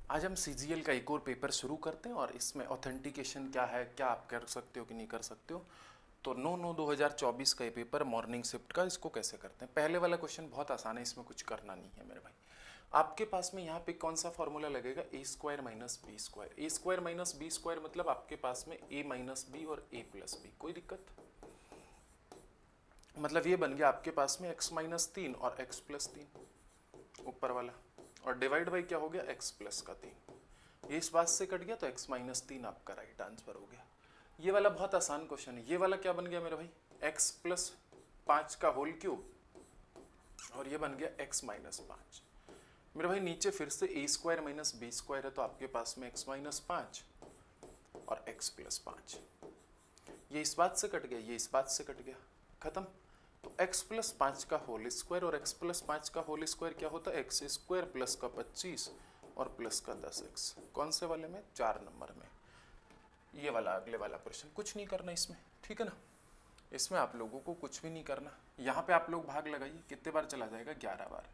आज हम सीजीएल का एक और पेपर शुरू करते हैं और इसमें ऑथेंटिकेशन क्या है, क्या आप कर सकते हो कि नहीं कर सकते हो। तो 9/9/2024 का ये पेपर मॉर्निंग शिफ्ट का, इसको कैसे करते हैं। पहले वाला क्वेश्चन बहुत आसान है, इसमें कुछ करना नहीं है मेरे भाई। आपके पास में यहाँ पे कौन सा फॉर्मूला लगेगा, ए स्क्वायर माइनस बी स्क्वायर। ए स्क्वायर माइनस बी स्क्वायर मतलब आपके पास में ए माइनस बी और ए प्लस बी, कोई दिक्कत। मतलब ये बन गया आपके पास में एक्स माइनस 3 और एक्स प्लस 3 ऊपर वाला, और डिवाइड बाई क्या हो गया, एक्स प्लस का 3। ये इस बात से कट गया तो x माइनस 3 आपका राइट आंसर हो गया। ये वाला बहुत आसान क्वेश्चन है। ये वाला क्या बन गया मेरे भाई, x प्लस 5 का होल क्यूब, और ये बन गया x माइनस 5। मेरे भाई नीचे फिर से ए स्क्वायर माइनस बी स्क्वायर है, तो आपके पास में x माइनस 5 और x प्लस 5। ये इस बात से कट गया, ये इस बात से कट गया, खत्म। तो x प्लस 5 का होल स्क्वायर, और x प्लस 5 का होल स्क्वायर क्या होता है, एक्स स्क्वायर प्लस का 25 और प्लस का 10x। कौन से वाले में, 4 नंबर में। ये वाला अगले वाला प्रश्न, कुछ नहीं करना इसमें, ठीक है ना। इसमें आप लोगों को कुछ भी नहीं करना। यहाँ पे आप लोग भाग लगाइए, कितने बार चला जाएगा, 11 बार।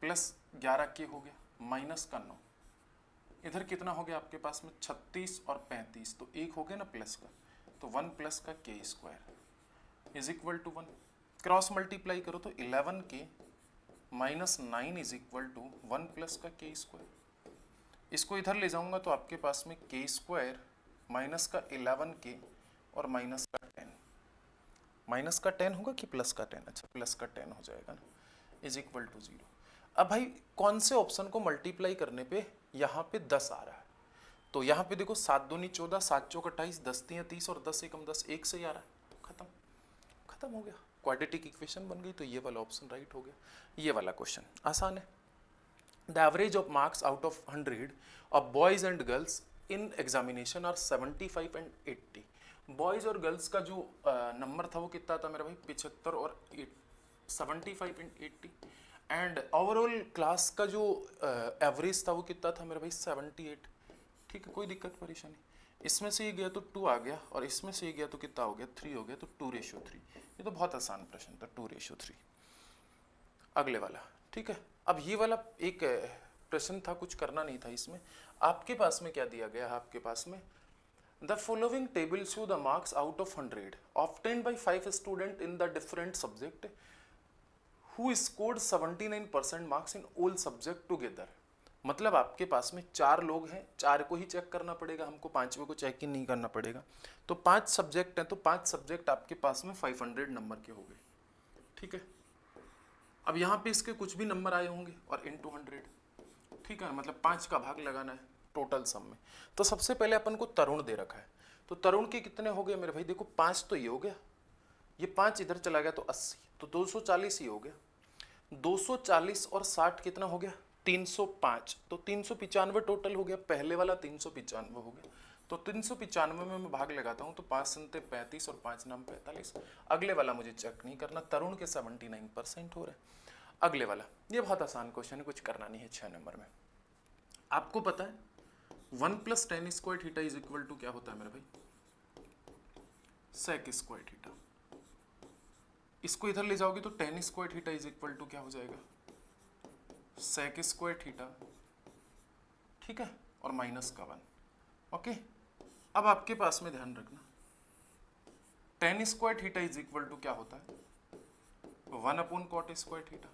प्लस 11 के हो गया, माइनस का 9, इधर कितना हो गया आपके पास में 36 और 35, तो एक हो गया ना प्लस का, तो 1 प्लस का के square is equal to 1। Cross multiply करो तो 11 के minus 9 is equal to 1 plus का के स्क्वायर। इसको इधर ले जाऊंगा तो आपके पास में के स्क्वायर माइनस का 11 के और माइनस का 10, माइनस का 10 होगा कि प्लस का 10, अच्छा प्लस का 10 हो जाएगा ना, इज इक्वल टू 0। अब भाई कौन से ऑप्शन को मल्टीप्लाई करने पे यहाँ पे 10 आ रहा है, तो यहाँ पे देखो 7 दूनी 14, 7 चौक 28, 10 3 30 और 10 एकम 10, एक से ही आ रहा है, खत्म, खत्म हो गया। क्वाड्रेटिक इक्वेशन बन गई, तो ये वाला ऑप्शन राइट हो गया। ये वाला क्वेश्चन आसान है। The average of marks out of 100 of boys and girls in examination are 75 and 80। Boys और गर्ल्स का जो नंबर था वो कितना था मेरा भाई, 75 और 75 एंड 80। एंड ओवरऑल क्लास का जो एवरेज था वो कितना था मेरा भाई, 78। ठीक है, कोई दिक्कत परेशानी। इसमें से ये गया तो 2 आ गया, और इसमें से ये गया तो कितना हो गया, 3 हो गया, तो 2:3। ये तो बहुत आसान प्रश्न था, 2:3। अगले वाला, ठीक है। अब ये वाला एक प्रश्न था, कुछ करना नहीं था इसमें। आपके पास में क्या दिया गया है, आपके पास में the following table show the marks out of 100 obtained by 5 student in the different subject who scored 79% marks in all subject together. मतलब आपके पास में 4 लोग हैं, 4 को ही चेक करना पड़ेगा हमको, 5वें को चेक ही नहीं करना पड़ेगा। तो 5 सब्जेक्ट हैं, तो 5 सब्जेक्ट आपके पास में 500 नंबर के हो गए, ठीक है। अब यहाँ पे इसके कुछ भी नंबर आए होंगे और इंटू 100, ठीक है, मतलब 5 का भाग लगाना है टोटल सम में। तो सबसे पहले अपन को तरुण दे रखा है, तो तरुण के कितने हो गए मेरे भाई, देखो 5 तो ये हो गया, ये 5 इधर चला गया तो 80, तो 240 ही हो गया। 240 और 60 कितना हो गया, 305, तो 395 टोटल हो गया। पहले वाला 395 हो गया, तो 395 में मैं भाग लगाता हूँ, तो 5 संते 35 और 5 नाम 45। अगले वाला मुझे चेक नहीं करना, तरुण के 79% हो रहे हैं। अगले वाला, ये बहुत आसान क्वेश्चन है, कुछ करना नहीं है। 6 नंबर में आपको पता है 1 + tan square theta is equal to क्या होता है मेरे भाई, sec स्क्वायर थीटा। इसको इधर ले जाओगे तो tan square theta is equal to क्या हो जाएगा, sec स्क्वायर थीटा, ठीक है, और माइनस का 1। ओके, अब आपके पास में ध्यान रखना, tan square theta is equal to क्या होता है, 1/cot स्क्वायर थीटा,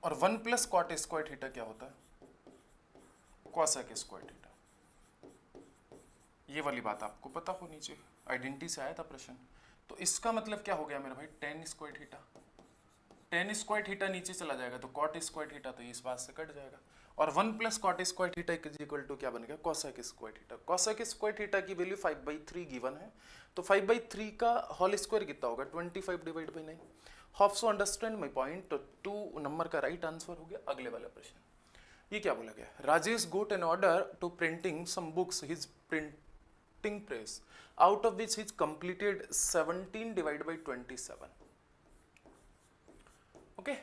और 1 + cot स्क्वायर थीटा क्या होता है, cosec स्क्वायर थीटा। ये वाली बात आपको पता होनी चाहिए, आइडेंटिटी से आया था प्रश्न। तो इसका मतलब क्या हो गया मेरा भाई, tan square theta, tan square theta नीचे चला जाएगा तो cot स्क्वायर थीटा, तो इस बात से कट जाएगा। और 1 + cot square theta is equal to क्या बन गया, cosec square theta. cosec square theta की वैल्यू 5/3 गिवन है, तो 5/3 का होल स्क्वायर कितना होगा, 25 divide by 9। Hope so understand my point. तो 2 नंबर का राइट आंसर हो गया। अगले वाला प्रश्न, ये क्या बोला गया, Rajesh got an order to printing some books his printing press out of which his completed 17 divide by 27। Okay,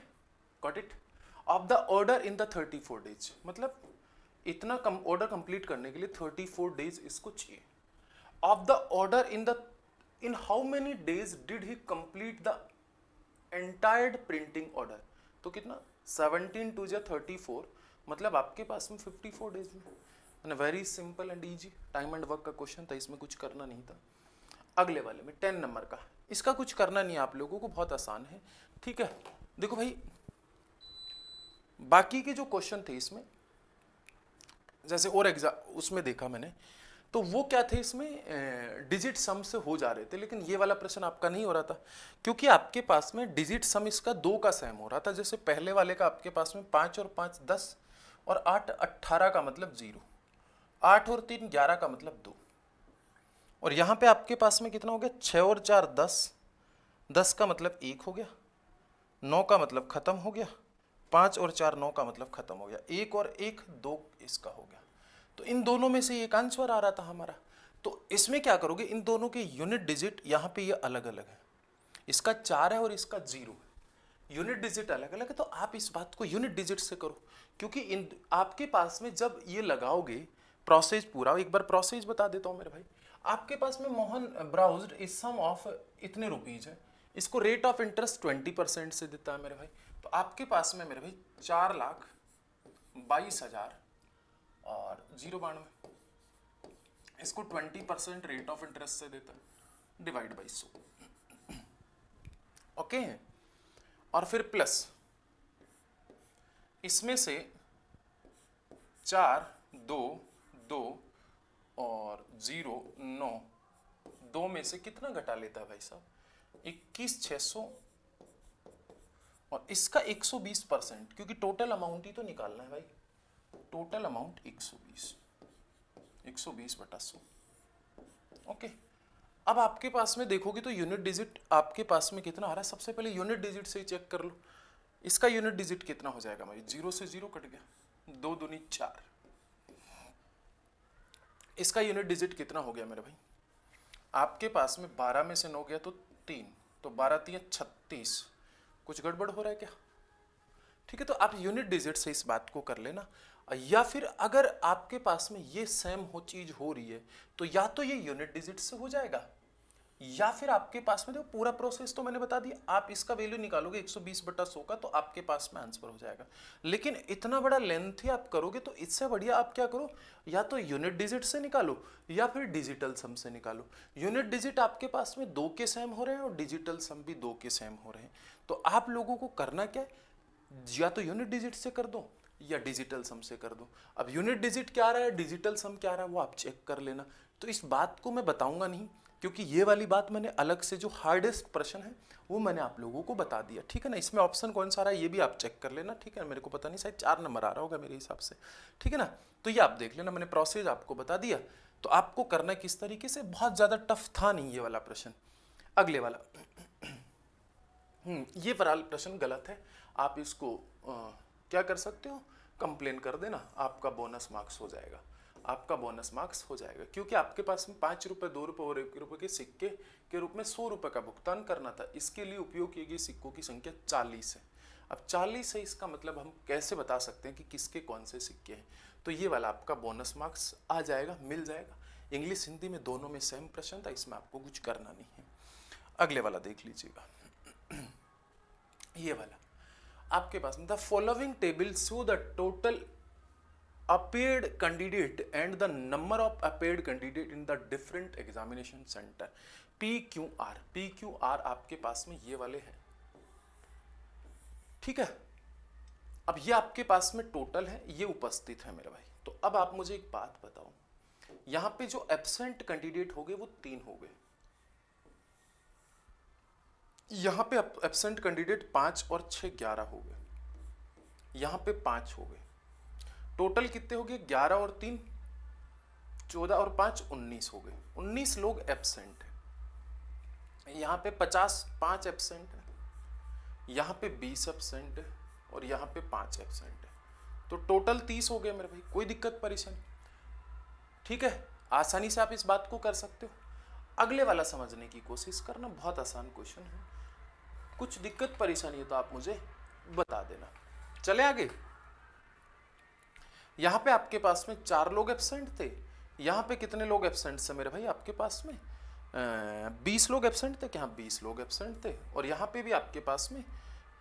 got it. Of the order in the 34 days, मतलब इतना ऑर्डर कंप्लीट करने के लिए 34 डेज इसको चाहिए। Of the order in how many days did he complete the entire printing order, तो कितना 17 × 2 = 34, मतलब आपके पास में 54 डेज में। Very simple and easy time and work का क्वेश्चन था, इसमें कुछ करना नहीं था। अगले वाले में 10 नंबर का, इसका कुछ करना नहीं है आप लोगों को, बहुत आसान है। ठीक है, देखो भाई बाकी के जो क्वेश्चन थे इसमें, जैसे और एग्जाम उसमें देखा मैंने, तो वो क्या थे इसमें डिजिट सम से हो जा रहे थे, लेकिन ये वाला प्रश्न आपका नहीं हो रहा था क्योंकि आपके पास में डिजिट सम इसका 2 का सेम हो रहा था। जैसे पहले वाले का आपके पास में 5 और 5 10 और 8 18 का मतलब 0, 8 और 3 11 का मतलब 2, और यहाँ पे आपके पास में कितना हो गया 6 और 4 10, 10 का मतलब 1 हो गया, 9 का मतलब खत्म हो गया, 5 और 4 9 का मतलब खत्म हो गया, 1 और 1 2 इसका हो गया। तो इन दोनों में से एक आंसर आ रहा था हमारा। तो इसमें क्या करोगे, इन दोनों के यूनिट डिजिट यहाँ पे ये अलग अलग है, इसका 4 है और इसका 0 है, यूनिट डिजिट अलग अलग है। तो आप इस बात को यूनिट डिजिट से करो, क्योंकि इन आपके पास में जब ये लगाओगे प्रोसेस पूरा, एक बार प्रोसेस बता देता हूँ मेरे भाई। आपके पास में मोहन ब्राउज्ड इज सम ऑफ इतने रुपीज है, इसको रेट ऑफ इंटरेस्ट 20% से देता है मेरे भाई। तो आपके पास में मेरे भाई 4,22,000 और 092, इसको 20% रेट ऑफ इंटरेस्ट से देता है, डिवाइड बाई 100। ओके, और फिर प्लस इसमें से 4 2 2 और 0 9, 2 में से कितना घटा लेता है भाई साहब 21,600, और इसका 120%, क्योंकि टोटल अमाउंट ही तो निकालना है भाई, टोटल अमाउंट 120 बटा 100। ओके, अब आपके पास में देखोगे तो यूनिट डिजिट आपके पास में कितना आ रहा है, सबसे पहले यूनिट डिजिट से ही चेक कर लो। इसका यूनिट डिजिट कितना हो जाएगा भाई, 0 से 0 कट गया, 2 दूनी 4। इसका यूनिट डिजिट कितना हो गया मेरे भाई, आपके पास में 12 में से 9 गया तो 3, तो 12 3 36, कुछ गड़बड़ हो रहा है क्या? ठीक है, तो आप यूनिट डिजिट से इस बात को कर लेना, या फिर अगर आपके पास में ये सेम हो चीज हो रही है तो या तो ये यूनिट डिजिट से हो जाएगा, या फिर आपके पास में, देखो पूरा प्रोसेस तो मैंने बता दिया, आप इसका वैल्यू निकालोगे 120 बटा 100 का, तो आपके पास में आंसर हो जाएगा। लेकिन इतना बड़ा लेंथ ही आप करोगे तो इससे बढ़िया आप क्या करो, या तो यूनिट डिजिट से निकालो या फिर डिजिटल सम से निकालो। यूनिट डिजिट आपके पास में 2 के सेम हो रहे हैं और डिजिटल सम भी 2 के सेम हो रहे हैं। तो आप लोगों को करना क्या है, या तो यूनिट डिजिट से कर दो या डिजिटल सम से कर दो। अब यूनिट डिजिट क्या आ रहा है, डिजिटल सम क्या आ रहा है, वो आप चेक कर लेना। तो इस बात को मैं बताऊंगा नहीं, क्योंकि ये वाली बात मैंने अलग से, जो हार्डेस्ट प्रश्न है वो मैंने आप लोगों को बता दिया, ठीक है ना। इसमें ऑप्शन कौन सा आ रहा है ये भी आप चेक कर लेना, ठीक है। मेरे को पता नहीं, शायद 4 नंबर आ रहा होगा मेरे हिसाब से, ठीक है ना। तो ये आप देख लेना, मैंने प्रोसेस आपको बता दिया। तो आपको करना किस तरीके से, बहुत ज़्यादा टफ था नहीं ये वाला प्रश्न। अगले वाला ये वाला प्रश्न गलत है, आप इसको क्या कर सकते हो, कंप्लेन कर देना, आपका बोनस मार्क्स हो जाएगा, आपका बोनस मार्क्स हो जाएगा। क्योंकि आपके पास में 5 रुपये 2 रुपये और 1 रुपये के सिक्के के रूप में 100 रुपये का भुगतान करना था। इसके लिए उपयोग किए गए सिक्कों की संख्या 40 है। अब 40 है, इसका मतलब हम कैसे बता सकते हैं कि किसके कौन से सिक्के हैं। तो ये वाला आपका बोनस मार्क्स आ जाएगा, मिल जाएगा। इंग्लिश हिंदी में दोनों में सेम प्रश्न था, इसमें आपको कुछ करना नहीं है। अगले वाला देख लीजिएगा, ये वाला आपके पास में, the following table show the total appeared candidate and the number of appeared candidate in the different examination center, PQR। PQR आपके पास में ये वाले हैं, ठीक है। अब ये आपके पास में टोटल है, ये उपस्थित है मेरे भाई। तो अब आप मुझे एक बात बताओ, यहां पे जो एब्सेंट कैंडिडेट हो गए वो 3 हो गए, यहां पे एब्सेंट कैंडिडेट 5 और 6 11 हो गए, यहां पे 5 हो गए। टोटल कितने हो गए, 11 और 3 14 और 5 19 हो गए। 19 लोग एब्सेंट है, यहाँ पे 5 एब्सेंट है, यहाँ पे 20 एब्सेंट है और यहाँ पे 5 एब्सेंट है। तो टोटल 30 हो गए मेरे भाई, कोई दिक्कत परेशानी, ठीक है। आसानी से आप इस बात को कर सकते हो। अगले वाला समझने की कोशिश करना, बहुत आसान क्वेश्चन है। कुछ दिक्कत परेशानी है तो आप मुझे बता देना। चले आगे। यहाँ पे आपके पास में 4 लोग एब्सेंट थे, यहाँ पे कितने लोग एब्सेंट थे मेरे भाई, आपके पास में 20 लोग एब्सेंट थे, क्या 20 लोग एब्सेंट थे। और यहाँ पे भी आपके पास में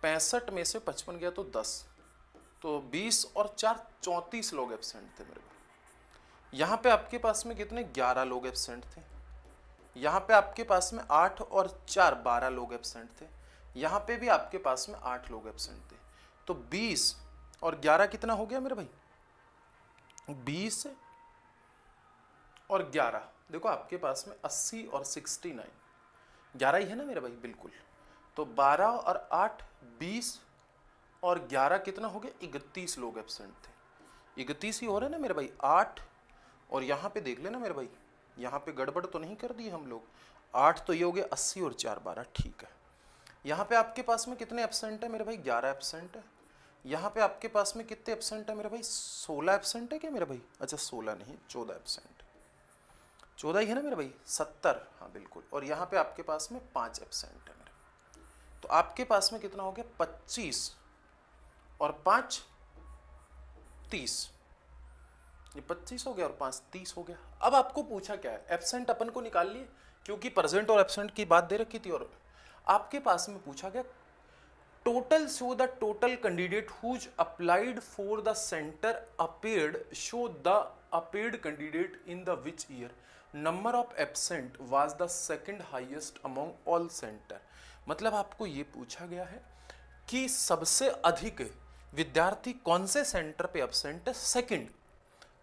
65 में से 55 गया तो 10, तो 20 और 4 34 लोग एब्सेंट थे मेरे भाई। यहाँ पे आपके पास में कितने 11 लोग एब्सेंट थे। यहाँ पे आपके पास में 8 और 4 12 लोग एब्सेंट थे। यहाँ पे भी आपके पास में 8 लोग एब्सेंट थे। तो 20 और 11 कितना हो गया मेरे भाई, 20 और 11, देखो आपके पास में 80 और 69, 11 ही है ना मेरे भाई, बिल्कुल। तो 12 और 8 20 और 11 कितना हो गया, 31 लोग एब्सेंट थे। 31 ही हो रहे ना मेरे भाई। 8 और यहाँ पे देख लेना मेरे भाई, यहाँ पे गड़बड़ तो नहीं कर दी हम लोग। 8 तो ये हो गया 80 और 4 12, ठीक है। यहाँ पे आपके पास में कितने एब्सेंट है मेरे भाई, 11 एब्सेंट है। यहाँ पे आपके पास में कितने एब्सेंट है मेरे भाई, 16 एब्सेंट है क्या मेरे भाई, अच्छा 16 नहीं 14 एब्सेंट, 14 ही है ना मेरे भाई, 70, हाँ बिल्कुल। और यहाँ पे आपके पास में 5 एब्सेंट है मेरे। तो आपके पास में कितना हो गया, 25 और 5 30, ये 25 हो गया और 5 30 हो गया। अब आपको पूछा क्या है, एब्सेंट अपन को निकाल लिए क्योंकि प्रेजेंट और एब्सेंट की बात दे रखी थी। और आपके पास में पूछा गया total show the total candidate who applied for the centre appeared, show the appeared candidate in the which year, number of absent was the second highest among all centre. मतलब आपको ये पूछा गया है कि सबसे अधिक विद्यार्थी कौन से सेंटर पे एब्सेंट है, सेकंड।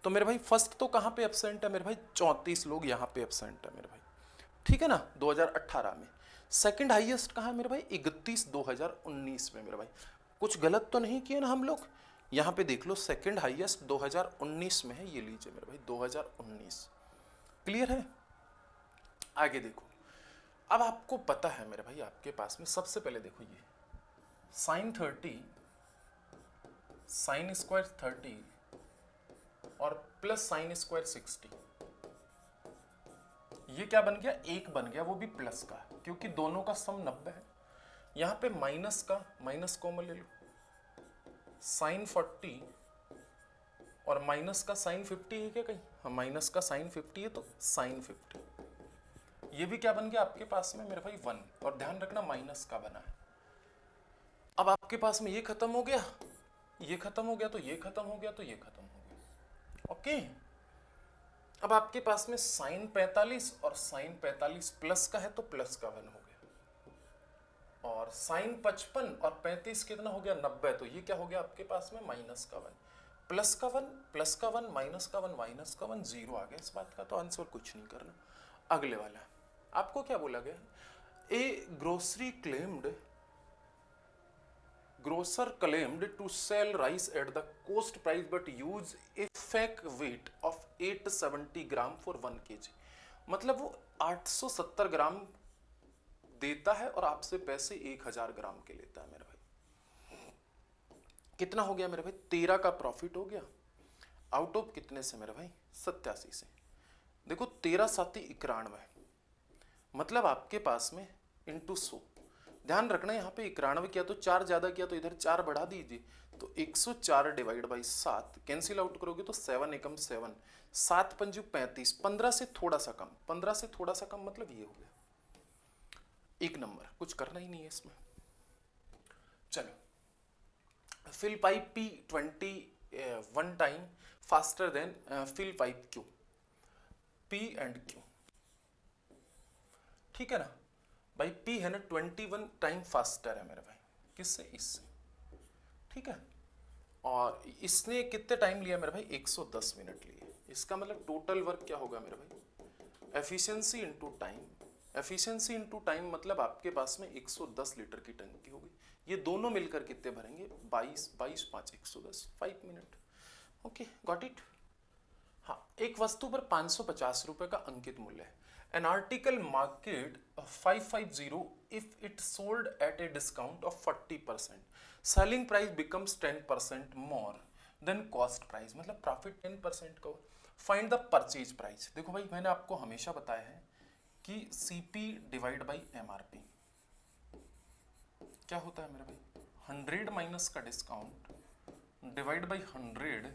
तो मेरे भाई फर्स्ट तो कहाँ पे एब्सेंट है मेरे भाई, 34 लोग यहाँ पे एब्सेंट है मेरे भाई, ठीक है ना, 2018 में। सेकंड हाईएस्ट कहाँ है मेरे भाई, 31 2019 में मेरे भाई। कुछ गलत तो नहीं किए ना हम लोग, यहाँ पे देख लो सेकंड हाईएस्ट 2019 में है, ये लीजिए मेरे भाई 2019। क्लियर है। आगे देखो, अब आपको पता है मेरे भाई आपके पास में सबसे पहले देखो ये साइन 30 साइन स्क्वायर 30 और प्लस साइन स्क्वायर 60, ये क्या बन गया, एक बन गया, वो भी प्लस का, क्योंकि दोनों का सम 90 है। यहाँ पे माइनस का माइनस कॉमन ले लो, साइन 40 और माइनस का साइन 50 है क्या कहीं, हाँ माइनस का साइन 50 है तो साइन 50, ये भी क्या बन गया आपके पास में मेरे भाई 1, और ध्यान रखना माइनस का बना है। अब आपके पास में ये खत्म हो गया, ये खत्म हो गया, तो ये खत्म हो गया, तो ये खत्म हो गया, ओके। अब आपके पास में साइन 45 और साइन 45 प्लस का है तो प्लस का 1 हो गया, और साइन 55 और 35 कितना हो गया 90, तो ये क्या हो गया आपके पास में माइनस का 1, प्लस का 1 प्लस का 1 माइनस का 1 माइनस का 1, 0 आ गया इस बात का, तो आंसर कुछ नहीं करना। अगले वाला आपको क्या बोला गया, a grocery claimed grocer claimed to sell rice at the cost price but use a fake weight of 870 gram for 1 kg। मतलब वो 870 ग्राम देता है और आपसे पैसे 1000 ग्राम के लेता है मेरे भाई। कितना हो गया मेरे भाई, 13 का प्रॉफिट हो गया, आउट ऑफ कितने से मेरे भाई, 87 से। देखो 13 7 91, मतलब आपके पास में इंटू 100, ध्यान रखना यहाँ पे 91 किया तो 4 ज्यादा किया तो इधर 4 बढ़ा दीजिए, तो 104 डिवाइड बाई 7, कैंसिल आउट करोगे तो 7 एकम 7, 7 पंजू 35, 15 से थोड़ा सा कम, 15 से थोड़ा सा कम, मतलब ये हो गया एक नंबर, कुछ करना ही नहीं है इसमें। चलो, fill pipe P20 1 time faster than fill pipe Q, P and Q, ठीक है ना भाई। P है ना 21 टाइम फास्टर है मेरे भाई, किससे, इससे, ठीक है। और इसने कितने टाइम लिया मेरे भाई, 110 मिनट लिए। इसका मतलब टोटल वर्क क्या होगा मेरे भाई, efficiency into time, efficiency into time मतलब आपके पास में 110 लीटर की टंकी होगी। ये दोनों मिलकर कितने भरेंगे, 22 22 5 110, 5 मिनट, ओके गॉट इट। हाँ, एक वस्तु पर 550 रुपए का अंकित मूल्य है। An article market 550 if it sold at a discount of 40%. Selling price becomes 10% more than cost price, मतलब प्रॉफिट 10% का। Find the purchase price. देखो भाई मैंने आपको हमेशा बताया है कि CP डिवाइड बाई MRP क्या होता है मेरे भाई, 100 माइनस का डिस्काउंट डिवाइड बाई 100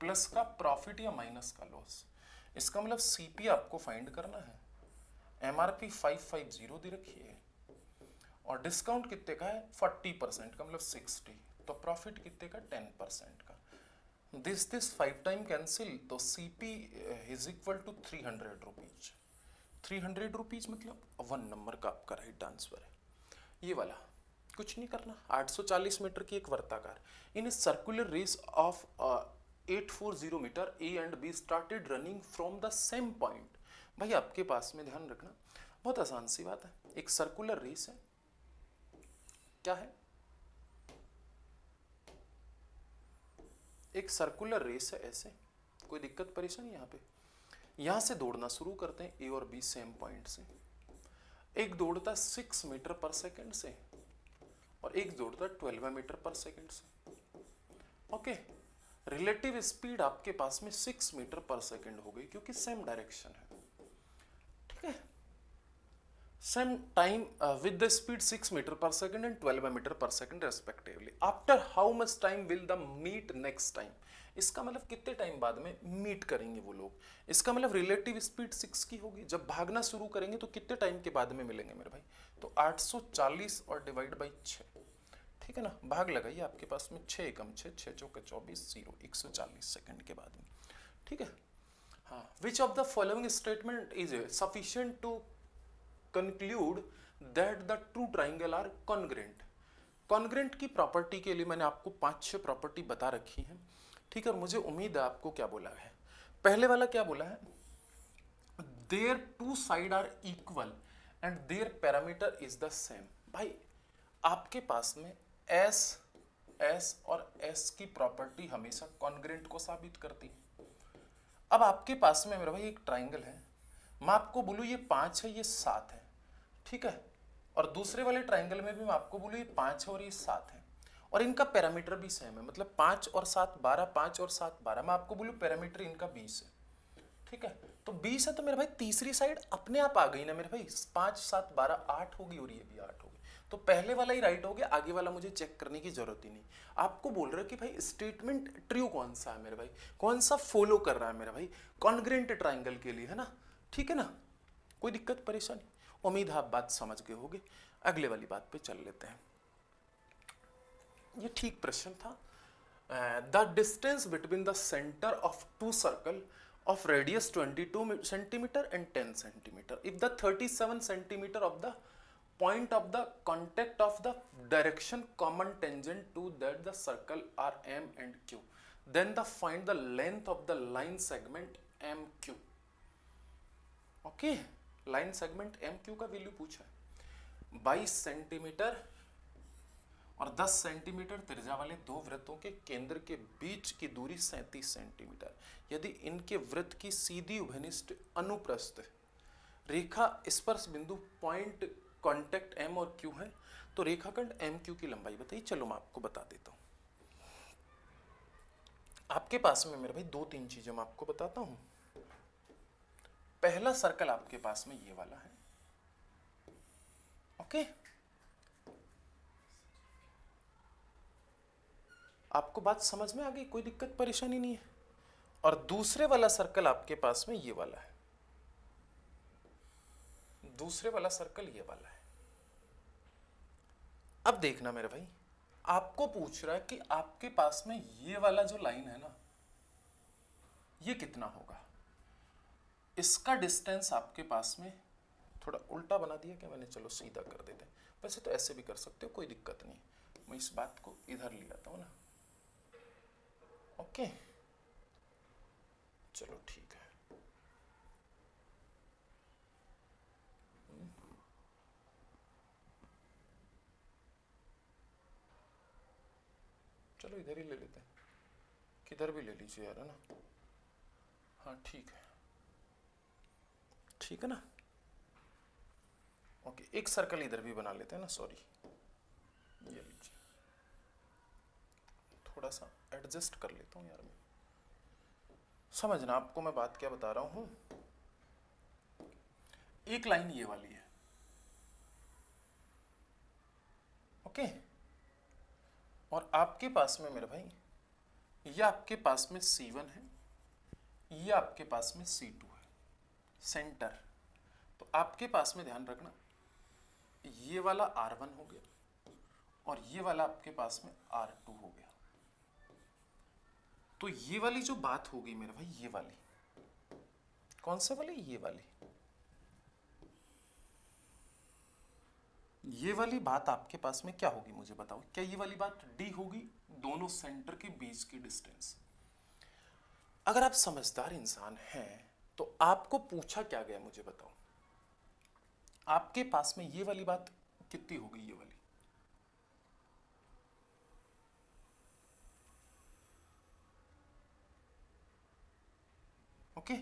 प्लस का प्रॉफिट या माइनस का लॉस। इसका मतलब CP आपको फाइंड करना है, MRP 550 दे रखी है और डिस्काउंट कितने का है, 40% का मतलब 60, तो प्रॉफिट कितने का 10% का। दिस 5 टाइम कैंसिल, तो CP is equal to 300 rupees. 300 rupees मतलब 1 नंबर का आपका राइट आंसर है ये वाला। कुछ नहीं करना, 840 मीटर की एक वर्ताकार in a circular race of 840 metre, A and B started running from the same point. भाई आपके पास में ध्यान रखना, बहुत आसान सी बात है, एक सर्कुलर रेस है, क्या है, एक सर्कुलर रेस है, ऐसे कोई दिक्कत परेशानी यहाँ पे। यहां से दौड़ना शुरू करते हैं A और B सेम पॉइंट से। एक दौड़ता 6 मीटर पर सेकंड से और एक दौड़ता 12 मीटर पर सेकंड से। ओके, रिलेटिव स्पीड आपके पास में 6 मीटर पर सेकंड हो गई क्योंकि सेम डायरेक्शन है, ठीक है। Same time with the speed 6 metre per second and 12 metre per second respectively. After how much time will the meet next time, इसका मतलब कितने टाइम बाद में मीट करेंगे वो लोग। इसका मतलब रिलेटिव स्पीड 6 की होगी, जब भागना शुरू करेंगे तो कितने टाइम के बाद में मिलेंगे मेरे भाई, तो 840 और डिवाइड बाई 6, ठीक है ना। भाग लगाइए, आपके पास में 6 एकम 6, 6 चौके 24, 0, 140 सेकंड के बाद में, ठीक है। हाँ, which of the following statement is sufficient to conclude that the true triangle are congruent. Congruent की प्रॉपर्टी के लिए मैंने आपको 5-6 प्रॉपर्टी बता रखी है, ठीक है। और मुझे उम्मीद है आपको क्या बोला है, पहले वाला क्या बोला है, their two side are equal and their parameter is the same. भाई आपके पास में एस और एस की प्रॉपर्टी हमेशा कॉन्ग्रेंट को साबित करती है। अब आपके पास में मेरा भाई एक ट्राइंगल है, मैं आपको बोलूं ये 5 है, ये 7 है, ठीक है। और दूसरे वाले ट्राइंगल में भी मैं आपको बोलूं ये 5 है और ये 7 है, और इनका पैरामीटर भी सेम है, मतलब 5 और 7 12, 5 और 7 12। मैं आपको बोलूं पैरामीटर इनका 20 है, ठीक है। तो 20 है तो मेरे भाई तीसरी साइड अपने आप आ गई ना मेरे भाई, 5 7 12 8 होगी और ये भी 8 होगी, तो पहले वाला ही राइट हो गया, आगे वाला मुझे चेक करने की जरूरत ही नहीं। आपको बोल रहे हो कि भाई स्टेटमेंट ट्रू कौन सा है मेरे भाई, कौन सा फॉलो कर रहा है मेरा भाई, कॉन्ग्रेंट ट्राइंगल के लिए, है ना, ठीक है ना, कोई दिक्कत परेशानी। उम्मीद है आप बात समझ गए होगे। अगले वाली बात पे चल लेते हैं, ये ठीक प्रश्न था। The distance between the centre of two circle of radius 22 centimeter and 10 centimeter if the 37 centimeter of the point of the contact of the direction common tangent to that the circle are M and Q, then the find the length of the line segment MQ। Okay, line segment MQ का value पूछा है, 22 centimetre और 10 centimetre त्रिज्या वाले दो वृत्तों के केंद्र के बीच की दूरी 37 सेंटीमीटर। यदि इनके वृत्त की सीधी उभयनिष्ठ अनुप्रस्थ रेखा स्पर्श बिंदु पॉइंट कांटेक्ट M और Q है, तो रेखाखंड MQ की लंबाई बताइए। चलो मैं आपको बता देता हूं, आपके पास में मेरे भाई 2-3 चीजें मैं आपको बताता हूं। पहला सर्कल आपके पास में ये वाला है, ओके, आपको बात समझ में आ गई, कोई दिक्कत परेशानी नहीं है। और दूसरे वाला सर्कल आपके पास में ये वाला है, दूसरे वाला सर्कल ये वाला है। अब देखना मेरे भाई, आपको पूछ रहा है कि आपके पास में ये वाला जो लाइन है ना, ये कितना होगा। इसका डिस्टेंस आपके पास में, थोड़ा उल्टा बना दिया क्या मैंने, चलो सीधा कर देते हैं, वैसे तो ऐसे भी कर सकते हो, कोई दिक्कत नहीं। मैं इस बात को इधर ले आता हूं ना, ओके, चलो ठीक है। चलो इधर ही ले लेते हैं, किधर भी ले लीजिए यार, है ना। हाँ ठीक है, ठीक है ना, ओके। एक सर्कल इधर भी बना लेते हैं ना, सॉरी, ये लीजिए, थोड़ा सा एडजस्ट कर लेता हूँ यार मैं, समझना आपको मैं बात क्या बता रहा हूँ। एक लाइन ये वाली है, ओके, और आपके पास में मेरे भाई ये आपके पास में C1 है, ये आपके पास में C2 है, सेंटर। तो आपके पास में ध्यान रखना, ये वाला R1 हो गया और ये वाला आपके पास में R2 हो गया। तो ये वाली जो बात होगी मेरे भाई, ये वाली कौन से वाली, ये वाली बात आपके पास में क्या होगी मुझे बताओ। क्या ये वाली बात D होगी, दोनों सेंटर के बीच की डिस्टेंस। अगर आप समझदार इंसान हैं तो आपको पूछा क्या गया मुझे बताओ, आपके पास में ये वाली बात कितनी होगी, ये वाली ओके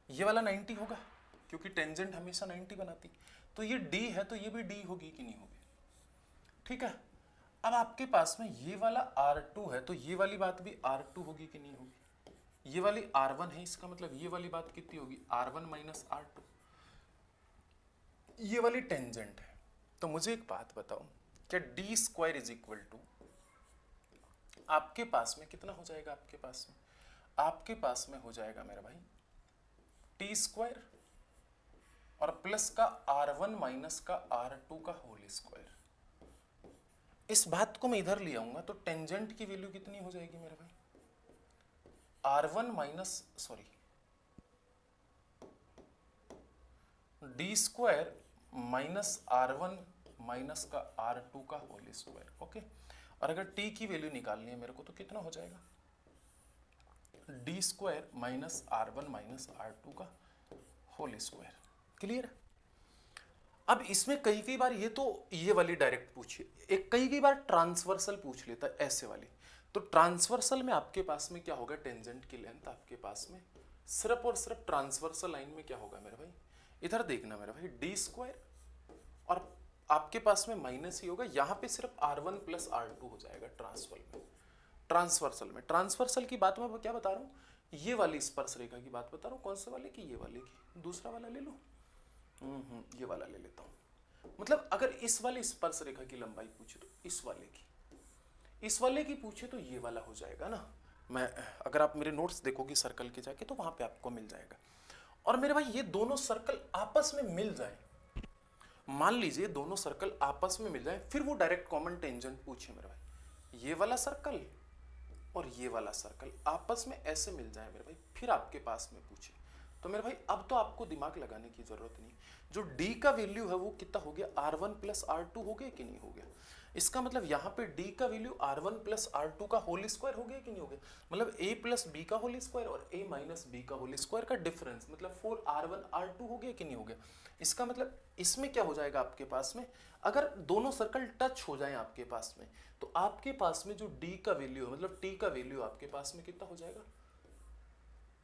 ये वाला 90 होगा क्योंकि टेंजेंट हमेशा 90 बनाती। तो ये D है तो ये भी D होगी कि नहीं होगी, ठीक है। अब आपके पास में ये वाला R2 है तो ये वाली बात भी R2 होगी कि नहीं होगी। ये वाली R1 है, इसका मतलब ये वाली बात कितनी होगी, R1 माइनस R2। ये वाली टेंजेंट है। तो मुझे एक बात बताओ, क्या D square is equal to आपके पास में कितना हो जाएगा, आपके पास में हो जाएगा मेरा भाई T स्क्वायर और प्लस का R1 माइनस का R2 का होल स्क्वायर। इस बात को मैं इधर ले आऊंगा तो टेंजेंट की वैल्यू कितनी हो जाएगी मेरे भाई, R1 minus D square minus R1 minus का R2 का होल स्क्वायर, ओके। और अगर T की वैल्यू निकालनी है मेरे को तो कितना हो जाएगा, D square minus R1 minus R2 का होल स्क्वायर। क्लियर। अब इसमें कई बार ये वाली डायरेक्ट पूछिए, एक कई बार ट्रांसवर्सल पूछ लेता है ऐसे वाली। तो ट्रांसवर्सल में आपके पास में क्या होगा, टेंजेंट की लेंथ आपके पास में सिर्फ और सिर्फ ट्रांसवर्सल लाइन में क्या होगा मेरे भाई, इधर देखना मेरे भाई, D स्क्वायर और आपके पास में माइनस ही होगा, यहाँ पे सिर्फ R1 प्लस R2 हो जाएगा ट्रांसवर्सल में। ट्रांसवर्सल की बात मैं क्या बता रहा हूँ, ये वाली स्पर्श रेखा की बात बता रहा हूँ। कौन से वाले की, ये वाले की। दूसरा वाला ले लो, ये वाला ले लेता हूँ। मतलब अगर इस वाली स्पर्श रेखा की लंबाई पूछे तो इस वाले की पूछे तो ये वाला हो जाएगा ना। मैं अगर आप मेरे नोट्स देखोगे सर्कल के जाके तो वहां पे आपको मिल जाएगा। और मेरे भाई ये दोनों सर्कल आपस में मिल जाए, मान लीजिए दोनों सर्कल आपस में मिल जाए, फिर वो डायरेक्ट कॉमन टेंजेंट पूछे मेरे भाई, ये वाला सर्कल और ये वाला सर्कल आपस में ऐसे मिल जाए मेरे भाई, फिर आपके पास में पूछे तो मेरे भाई अब तो आपको दिमाग लगाने की जरूरत नहीं। जो D का वैल्यू है वो कितना हो गया, R1 प्लस R2 हो गया कि नहीं हो गया। इसका मतलब यहाँ पे D का वैल्यू R1 प्लस R2 का होल स्क्वायर हो गया कि नहीं हो गया। मतलब A प्लस B का होल स्क्वायर और A माइनस B का होल स्क्वायर का डिफरेंस, मतलब 4R1 R2 हो गया कि नहीं हो गया। इसका मतलब इसमें क्या हो जाएगा आपके पास में, अगर दोनों सर्कल टच हो जाए आपके पास में तो आपके पास में जो D का वैल्यू है, मतलब T का वैल्यू आपके पास में कितना हो जाएगा,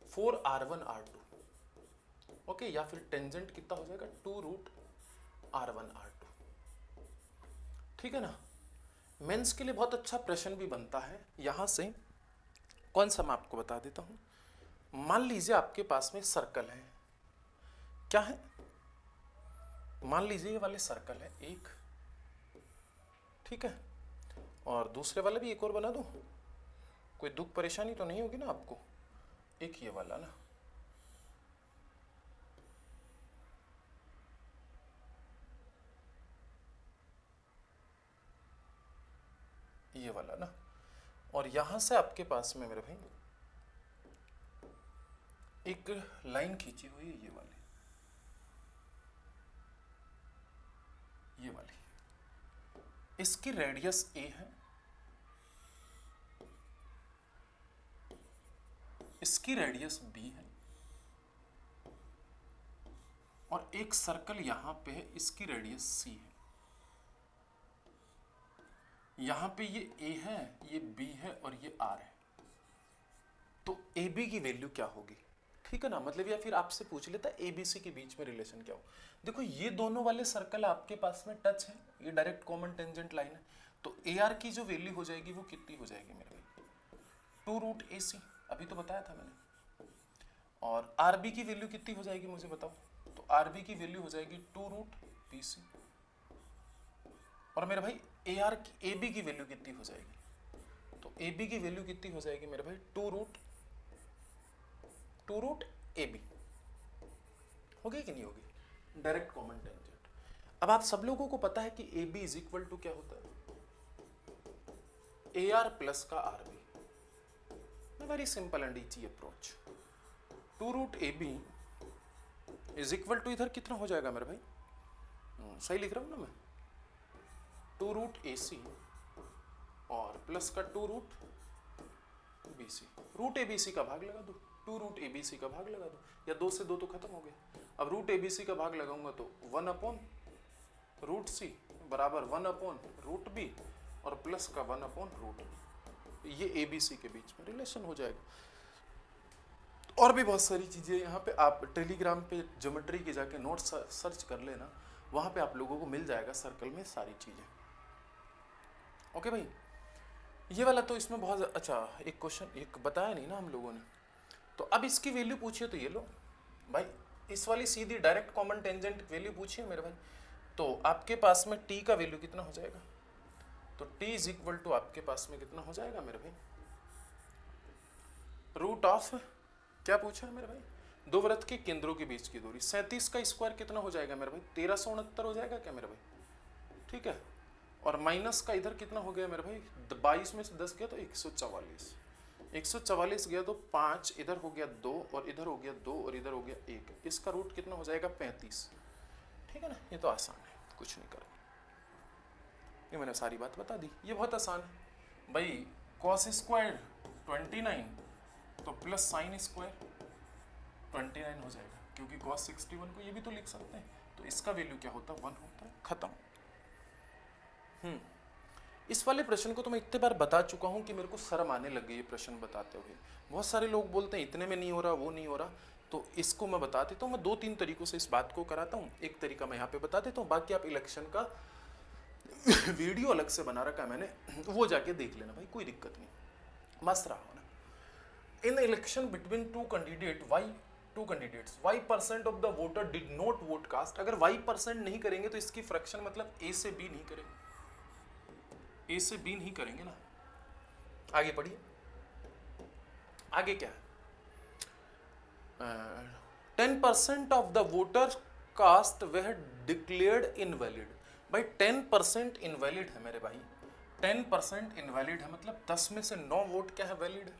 4R1 R2, ओके। या फिर टेंजेंट कितना हो जाएगा, 2√R1 R2, ठीक है ना। मेंस के लिए बहुत अच्छा प्रश्न भी बनता है यहां से। कौन सा मैं आपको बता देता हूं। मान लीजिए आपके पास में सर्कल है, क्या है, मान लीजिए ये वाले सर्कल है एक, ठीक है, और दूसरे वाले भी एक और बना दूं, कोई दुख परेशानी तो नहीं होगी ना आपको। एक ये वाला ना, ये वाला ना, और यहां से आपके पास में मेरे भाई एक लाइन खींची हुई है, ये वाली, इसकी रेडियस a है, इसकी रेडियस b है, और एक सर्कल यहां पे है, इसकी रेडियस c है। यहां पे ये a है, ये b है और ये r है। तो AB की वैल्यू क्या होगी, ठीक है ना। मतलब या फिर आपसे पूछ लेता है ABC के बीच में रिलेशन क्या हो। देखो ये दोनों वाले सर्कल आपके पास में टच है, ये डायरेक्ट कॉमन टेंजेंट लाइन है, तो AR की जो वैल्यू हो जाएगी वो कितनी हो जाएगी मेरे भाई, 2√AC, अभी तो बताया था मैंने। और RB की वैल्यू कितनी हो जाएगी मुझे बताओ, तो RB की वैल्यू हो जाएगी 2√BC। और मेरे भाई AB की वैल्यू कितनी हो जाएगी, तो AB की वैल्यू कितनी हो जाएगी मेरे भाई, 2√AB होगी कि नहीं होगी, डायरेक्ट कॉमन टेंजेंट। अब आप सब लोगों को पता है कि AB इज इक्वल टू क्या होता है, ए आर प्लस का R B, very simple and easy approach. 2 root A B is equal to, इधर कितना हो जाएगा मेरे भाई, सही लिख रहा हूं ना मैं, 2 रूट ए सी और प्लस का 2 root B C. Root A B C का भाग लगा दो, 2 रूट ए बी सी का भाग लगा दो, या 2 से 2 तो खत्म हो गया। अब रूट ए बी सी का भाग लगाऊंगा तो 1 अपॉन रूट सी बराबर 1 अपॉन रूट बी और प्लस का 1 अपॉन रूट बी। ये ए बी सी के बीच में रिलेशन हो जाएगा। और भी बहुत सारी चीजें यहाँ पे आप टेलीग्राम पे ज्योमेट्री के जाके नोट सर्च कर लेना, वहां पे आप लोगों को मिल जाएगा सर्कल में सारी चीजें। ओके भाई, ये वाला तो इसमें बहुत अच्छा एक क्वेश्चन एक बताया नहीं ना हम लोगों ने, तो अब इसकी वैल्यू पूछिए तो ये लो भाई, इस वाली सीधी डायरेक्ट कॉमन टेंजेंट वैल्यू पूछिए मेरे भाई। तो आपके पास में t का वैल्यू कितना हो जाएगा, तो t इज इक्वल टू आपके पास में कितना हो जाएगा मेरे भाई, रूट ऑफ क्या पूछा है मेरे भाई, दो वृत्त के केंद्रों के बीच की दूरी। 37 का स्क्वायर कितना हो जाएगा मेरे भाई, 1369 हो जाएगा क्या मेरे भाई, ठीक है। और माइनस का इधर कितना हो गया मेरे भाई, 22 में से 10 गया तो 144, 144 गया तो 5, इधर हो गया 2 और इधर हो गया 2 और इधर हो गया 1, इसका रूट कितना हो जाएगा 35, ठीक है ना। ये तो आसान है, कुछ नहीं करना, ये मैंने सारी बात बता दी, ये बहुत आसान है भाई। कॉस स्क्वायर 29 तो प्लस साइन स्क्वायर 29 हो जाएगा, क्योंकि कॉस 61 को ये भी तो लिख सकते हैं, तो इसका वैल्यू क्या होता है 1 होता है, खत्म। इस वाले प्रश्न को तो मैं इतने बार बता चुका हूं कि मेरे को शर्म आने लग गई ये प्रश्न बताते हुए। बहुत सारे लोग बोलते हैं इतने में नहीं हो रहा, वो नहीं हो रहा, तो इसको मैं बता देता हूँ। मैं 2-3 तरीकों से इस बात को कराता हूँ, एक तरीका मैं यहाँ पे बता देता हूँ, बाकी आप इलेक्शन का वीडियो अलग से बना रखा है मैंने, वो जाके देख लेना भाई, कोई दिक्कत नहीं, मस्त रहा ना। In election between two candidates y% of the voter did not vote cast. अगर y% नहीं करेंगे तो इसकी फ्रैक्शन मतलब a से b नहीं करेंगे, ए से बी नहीं करेंगे ना। आगे पढ़िए, आगे क्या है, 10% ऑफ द वोटर कास्ट वह डिक्लेयर्ड इनवैलिड। भाई 10% इनवैलिड है मेरे भाई, 10% इनवैलिड है मतलब 10 में से 9 वोट क्या है वैलिड है,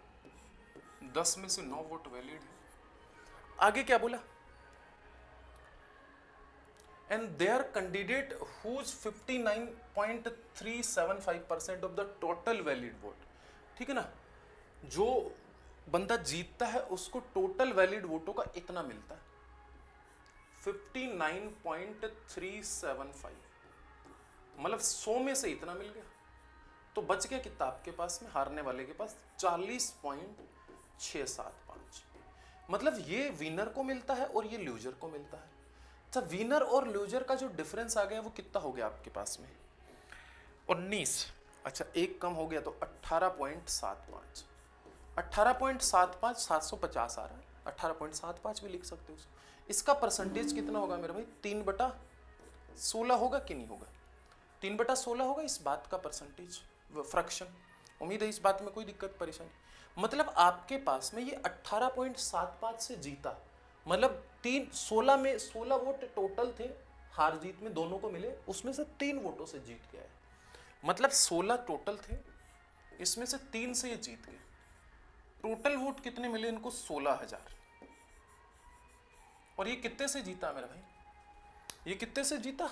10 में से 9 वोट वैलिड है। आगे क्या बोला, and their candidate whose 59.375% of the total valid vote, ठीक है ना, जो बंदा जीतता है उसको टोटल वैलिड वोटों का इतना मिलता है 59.375, मतलब 100 में से इतना मिल गया, तो बच गया कितना आपके पास में, हारने वाले के पास 40.675, मतलब ये विनर को मिलता है और ये लूजर को मिलता है। अच्छा, विनर और लूजर का जो डिफरेंस आ गया वो कितना हो गया आपके पास में 19, अच्छा एक कम हो गया तो 18.75, 18.75 750 आ रहा है, 18.75 भी लिख सकते हो। इसका परसेंटेज कितना होगा मेरे भाई, 3/16 होगा कि नहीं होगा, 3/16 होगा इस बात का परसेंटेज फ्रैक्शन। उम्मीद है इस बात में कोई दिक्कत परेशानी, मतलब आपके पास में ये 18.75 से जीता, मतलब 16 में 16 वोट टोटल थे, हार जीत में दोनों को मिले, उसमें से 3 वोटों से जीत गया है, मतलब 16 टोटल थे, इसमें से 3 से ये जीत गए। टोटल वोट कितने मिले इनको, 16,000। और ये कितने से जीता मेरा भाई, ये कितने से जीता,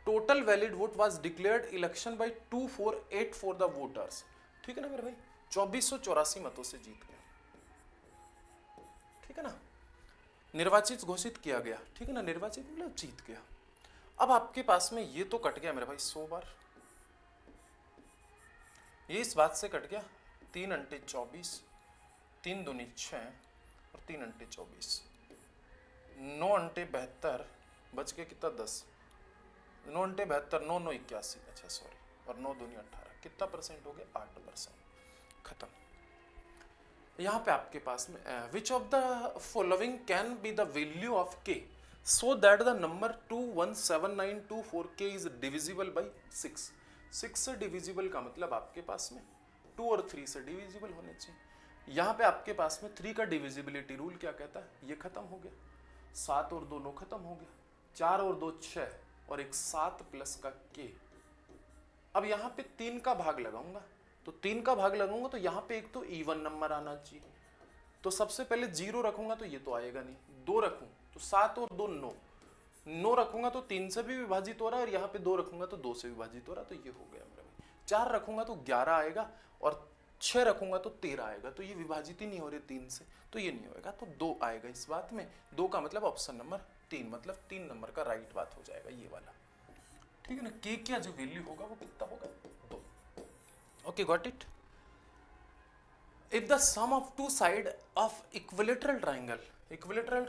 total valid vote was declared election by 2484 the voters, ठीक है ना मेरे भाई, 2484 मतों से जीत गया, ठीक है ना, निर्वाचित घोषित किया गया, ठीक है ना, निर्वाचित मतलब जीत गया। अब आपके पास में ये तो कट गया मेरे भाई 100 बार, ये इस बात से कट गया, 3 × 24, 3 दूनी 6 और 3 × 24, 9 × 72 बच गया कितना 10, 9 × 72 9 9 81, अच्छा सॉरी, और 9 दूनी 18, कितना परसेंट हो गया 8%, खत्म। यहाँ पे आपके पास में विच of the following can be the value of k so that the number 217924k is divisible by 6। 6 से डिविजिबल का मतलब आपके पास में 2 और 3 से डिविजिबल होने चाहिए। यहाँ पे आपके पास में 3 का डिविजिबिलिटी रूल क्या कहता है, ये खत्म हो गया, 7 और 2 9 खत्म हो गया, 4 और 2 6 और एक 7 प्लस का k। अब यहाँ पे 3 का भाग लगाऊंगा, तो 3 का भाग लगाऊंगा तो यहाँ पे एक तो इवन नंबर आना चाहिए, तो सबसे पहले 0 रखूंगा तो ये तो आएगा नहीं, 2 रखूं तो 7 और 2 9, 9 रखूंगा तो 3 से भी विभाजित हो रहा है, और यहाँ पे 2 रखूंगा तो 2 से विभाजित हो रहा है, तो ये हो गया मेरा भाई। 4 रखूंगा तो 11 आएगा, और 6 रखूंगा तो 13 आएगा, तो ये विभाजित ही नहीं हो रहे 3 से, तो ये नहीं होगा, तो 2 आएगा इस बात में। 2 का मतलब ऑप्शन नंबर 3, मतलब 3 नंबर का राइट बात हो जाएगा ये वाला। ठीक है ना, के क्या जो वैल्यू होगा वो कितना होगा, 2। Okay, got it. If the sum of two side of equilateral triangle, equilateral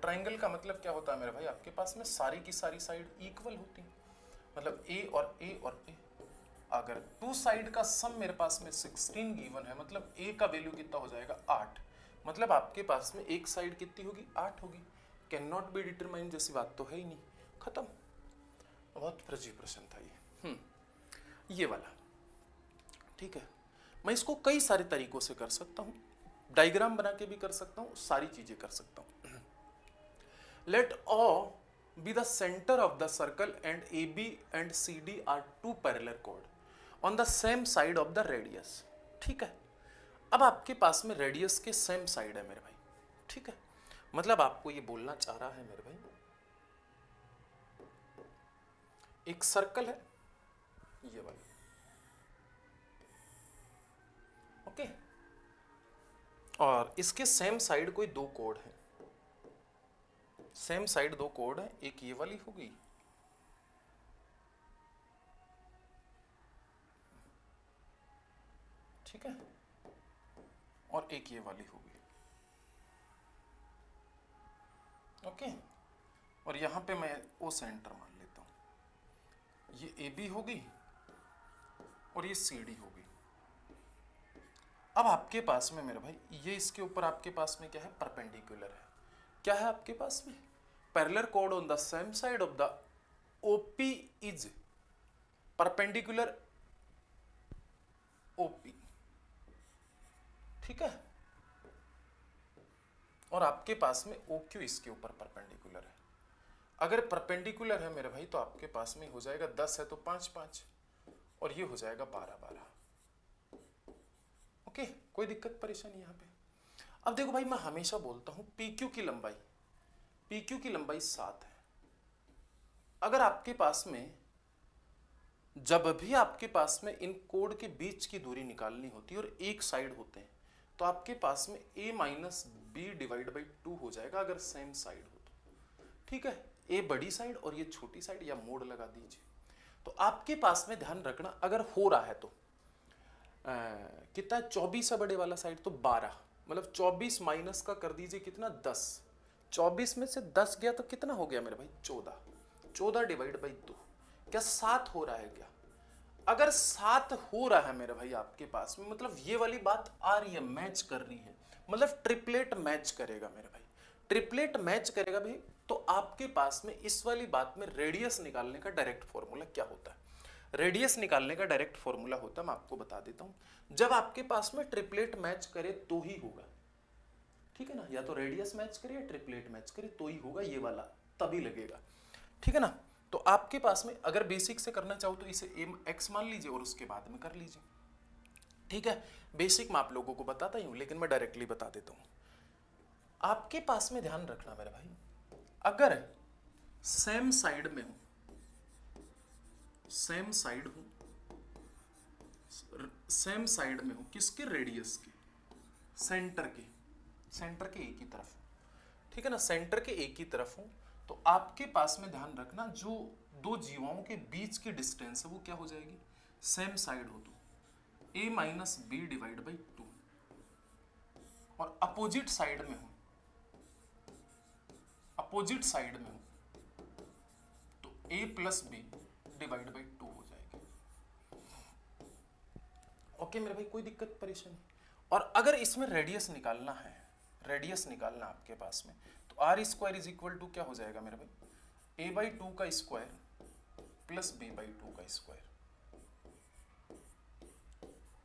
triangle का मतलब क्या होता है मेरे भाई, आपके पास में सारी की सारी साइड इक्वल होती है, मतलब ए और ए और ए। अगर टू साइड का सम मेरे पास में 16 गिवन है, मतलब ए का वैल्यू कितना हो जाएगा 8, मतलब आपके पास में एक साइड कितनी होगी 8 होगी। कैन नॉट बी डिटरमाइन जैसी बात तो है ही नहीं, खत्म। बहुत प्रजी प्रश्न था ये वाला। ठीक है, मैं इसको कई सारे तरीकों से कर सकता हूँ, डायग्राम बना के भी कर सकता हूँ, सारी चीजें कर सकता हूँ। Let O be the centre of the circle and A B and C D are two parallel chord on the same side of the radius. ठीक है, अब आपके पास में रेडियस के सेम साइड है मेरे भाई। ठीक है, मतलब आपको ये बोलना चाह रहा है मेरे भाई, एक सर्कल है ये वाला, ओके, और इसके सेम साइड कोई 2 कोड है, सेम साइड 2 कोड है, एक ये वाली होगी ठीक है, और एक ये वाली होगी, ओके, और यहां पे मैं ओ सेंटर मान लेता हूं, ये ए बी होगी और ये सी डी होगी। अब आपके पास में मेरे भाई ये इसके ऊपर आपके पास में क्या है, परपेंडिकुलर है, क्या है आपके पास में, parallel code on the same side of the OP is perpendicular OP. ठीक है, और आपके पास में ओ क्यू इसके ऊपर परपेंडिकुलर है। अगर परपेंडिकुलर है मेरे भाई तो आपके पास में हो जाएगा 10 है तो 5 5, और ये हो जाएगा 12 12। ओके, कोई दिक्कत परेशानी यहाँ पे। अब देखो भाई, मैं हमेशा बोलता हूं PQ की लंबाई, PQ की लंबाई 7 है। अगर आपके पास में, जब भी आपके पास में इन कोड के बीच की दूरी निकालनी होती है और एक साइड होते हैं, तो आपके पास में a minus B divide by 2 हो जाएगा अगर सेम साइड हो तो। ठीक है, ए बड़ी साइड और ये छोटी साइड, या मोड लगा दीजिए। तो आपके पास में ध्यान रखना, अगर हो रहा है तो कितना 24 है बड़े वाला साइड, तो 12, मतलब 24 माइनस का कर दीजिए कितना 10, 24 में से 10 गया तो कितना हो गया मेरे भाई 14, 14 डिवाइड बाई 2, क्या 7 हो रहा है क्या? अगर 7 हो रहा है मेरे भाई आपके पास में, मतलब ये वाली बात आ रही है, मैच कर रही है, मतलब ट्रिपलेट मैच करेगा मेरे भाई, ट्रिपलेट मैच करेगा भाई। तो आपके पास में इस वाली बात में रेडियस निकालने का डायरेक्ट फॉर्मूला क्या होता है, रेडियस निकालने का डायरेक्ट फॉर्मूला होता है, मैं आपको बता देता हूं। जब आपके पास में ट्रिपलेट मैच करे तो ही होगा, ठीक है ना, या तो रेडियस मैच करे या ट्रिपलेट मैच करे तो ही होगा, ये वाला तभी लगेगा, ठीक है ना। तो आपके पास में अगर बेसिक से करना चाहो तो इसे x मान लीजिए और उसके बाद में कर लीजिए, ठीक है। बेसिक मैं आप लोगों को बताता ही हूं, लेकिन मैं डायरेक्टली बता देता हूं। आपके पास में ध्यान रखना मेरे भाई, अगर सेम साइड में हूं, सेम साइड हूं, सेम साइड में हूं, किसके, रेडियस के, सेंटर के, सेंटर के एक ही तरफ, ठीक है ना, सेंटर के एक ही तरफ हूं, तो आपके पास में ध्यान रखना जो दो जीवाओं के बीच की डिस्टेंस है वो क्या हो जाएगी, सेम साइड हो तो a minus B divide by 2, और अपोजिट साइड में हूं, अपोजिट साइड में हूं तो a plus B divide by 2 हो जाएगी। ओके मेरे भाई, कोई दिक्कत परेशानी? और अगर इसमें रेडियस निकालना है, रेडियस निकालना आपके पास में, तो R square is equal to क्या हो जाएगा मेरे भाई, a बाई 2 का स्क्वायर प्लस b बाई 2 का स्क्वायर,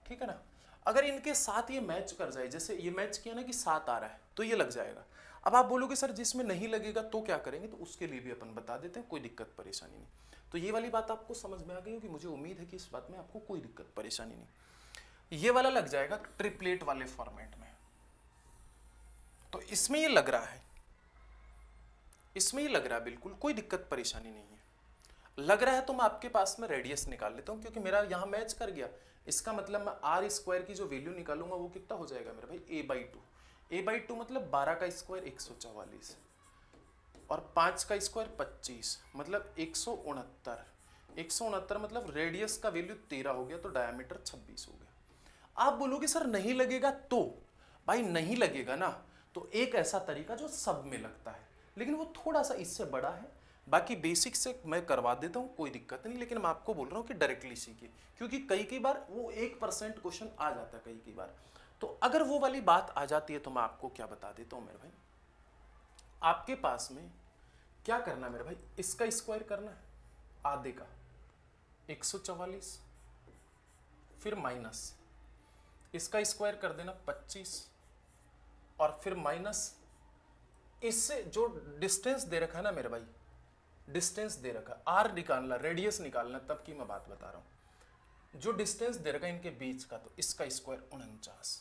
ठीक है ना। अगर इनके साथ ये मैच कर जाए, जैसे ये मैच किया ना कि 7 आ रहा है तो ये लग जाएगा। अब आप बोलोगे सर जिसमें नहीं लगेगा तो क्या करेंगे, तो उसके लिए भी अपन बता देते हैं, कोई दिक्कत परेशानी नहीं। तो ये वाली बात आपको समझ में आ गई होगी, मुझे उम्मीद है कि इस बात में आपको कोई दिक्कत परेशानी नहीं। ये वाला लग जाएगा ट्रिपलेट वाले फॉर्मेट में, तो इसमें ये लग रहा है, इसमें ये लग रहा है, बिल्कुल कोई दिक्कत परेशानी नहीं है। लग रहा है तो मैं आपके पास में रेडियस निकाल लेता हूं, क्योंकि मेरा यहां मैच कर गया। इसका मतलब मैं आर स्क्वायर की जो वैल्यू निकालूंगा वो कितना हो जाएगा मेरा भाई, a/2। a/2 मतलब 12 का स्क्वायर 144 और 5 का स्क्वायर 25, मतलब 169। 169 मतलब रेडियस का वैल्यू 13 हो गया, तो डायमीटर 26 हो गया। आप बोलोगे सर नहीं लगेगा, तो भाई नहीं लगेगा ना, तो एक ऐसा तरीका जो सब में लगता है, लेकिन वो थोड़ा सा इससे बड़ा है। बाकी बेसिक से मैं करवा देता हूँ, कोई दिक्कत नहीं, लेकिन मैं आपको बोल रहा हूँ कि डायरेक्टली सीखिए, क्योंकि कई बार वो 1% क्वेश्चन आ जाता है कई बार। तो अगर वो वाली बात आ जाती है तो मैं आपको क्या बता देता हूँ मेरे भाई, आपके पास में क्या करना है मेरे भाई, इसका स्क्वायर करना है आधे का 144, फिर माइनस इसका स्क्वायर कर देना 25, और फिर माइनस इससे जो डिस्टेंस दे रखा है ना मेरे भाई, डिस्टेंस दे रखा, आर निकालना, रेडियस निकालना, तब की मैं बात बता रहा हूं। जो डिस्टेंस दे रखा है इनके बीच का, तो इसका स्क्वायर 49,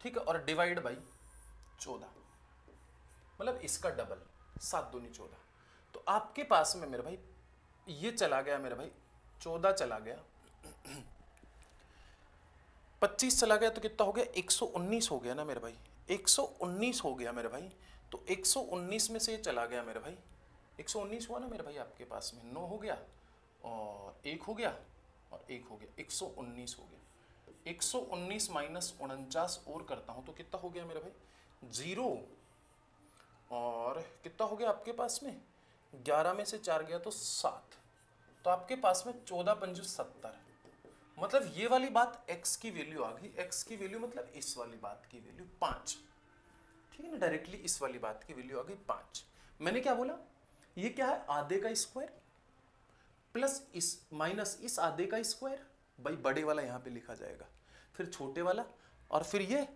ठीक है, और डिवाइड बाई 14, मतलब इसका डबल, 7 दूनी 14। तो आपके पास में मेरे भाई ये चला गया मेरे भाई, 14 चला गया, 25 चला गया, तो कितना हो गया, 119 हो गया ना मेरे भाई, 119 हो गया मेरे भाई। तो 119 में से ये चला गया मेरे भाई, 119 हुआ ना मेरे भाई, आपके पास में 9 हो गया और 1 हो गया और 1 हो गया, 119 हो गया। 119 माइनस 49 और करता हूं तो कितना हो गया मेरे भाई, 0, और कितना हो गया आपके पास में, 11 में से 4 गया तो 7, तो आपके पास में 14 पंजे 70, मतलब ये वाली बात x की वैल्यू आ गई। x की वैल्यू मतलब इस वाली बात की वैल्यू 5, ठीक है ना, डायरेक्टली इस वाली बात की वैल्यू आ गई 5। मैंने क्या बोला, ये क्या है, आधे का स्क्वायर प्लस इस माइनस इस आधे का स्क्वायर, भाई बड़े वाला यहां पे लिखा जाएगा, फिर छोटे वाला, और फिर ये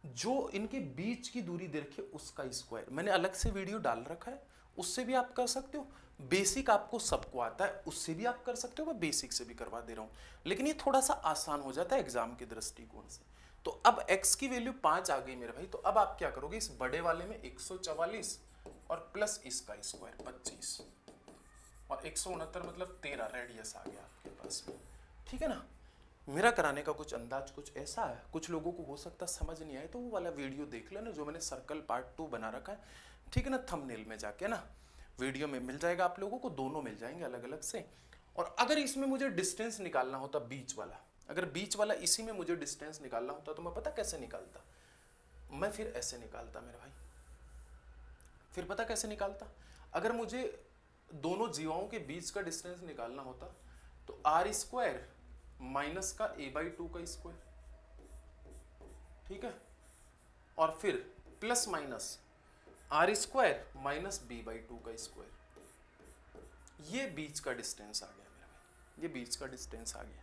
जो इनके बीच की दूरी दे रखी है उसका स्क्वायर। मैंने अलग से वीडियो डाल रखा है, उससे भी आप कर सकते हो। बेसिक आपको सबको आता है, उससे भी आप कर सकते हो, मैं बेसिक से भी करवा दे रहा हूं, लेकिन ये थोड़ा सा आसान हो जाता है एग्जाम के दृष्टिकोण से। तो अब x की वैल्यू 5 आ गई मेरे भाई, तो अब आप क्या करोगे, इस बड़े वाले में 144 और प्लस इसका स्क्वायर 25, और 169 मतलब 13 रेडियस आ गया आपके पास में, ठीक है ना। मेरा कराने का कुछ अंदाज कुछ ऐसा है, कुछ लोगों को हो सकता समझ नहीं आए, तो वो वाला वीडियो देख लेना जो मैंने सर्कल पार्ट 2 बना रखा है, ठीक है ना, थंबनेल में जाके ना वीडियो में मिल जाएगा आप लोगों को, दोनों मिल जाएंगे अलग अलग से। और अगर इसमें मुझे डिस्टेंस निकालना होता बीच वाला, अगर बीच वाला इसी में मुझे डिस्टेंस निकालना होता तो मैं पता कैसे निकालता, मैं फिर ऐसे निकालता मेरे भाई, फिर पता कैसे निकालता, अगर मुझे दोनों जीवाओं के बीच का डिस्टेंस निकालना होता तो आर स्क्वायर माइनस का a/2 का स्क्वायर, ठीक है, और फिर plus minus R square minus b/2 का स्क्वायर, ये बीच का डिस्टेंस आ गया मेरा भाई, ये बीच का डिस्टेंस आ गया,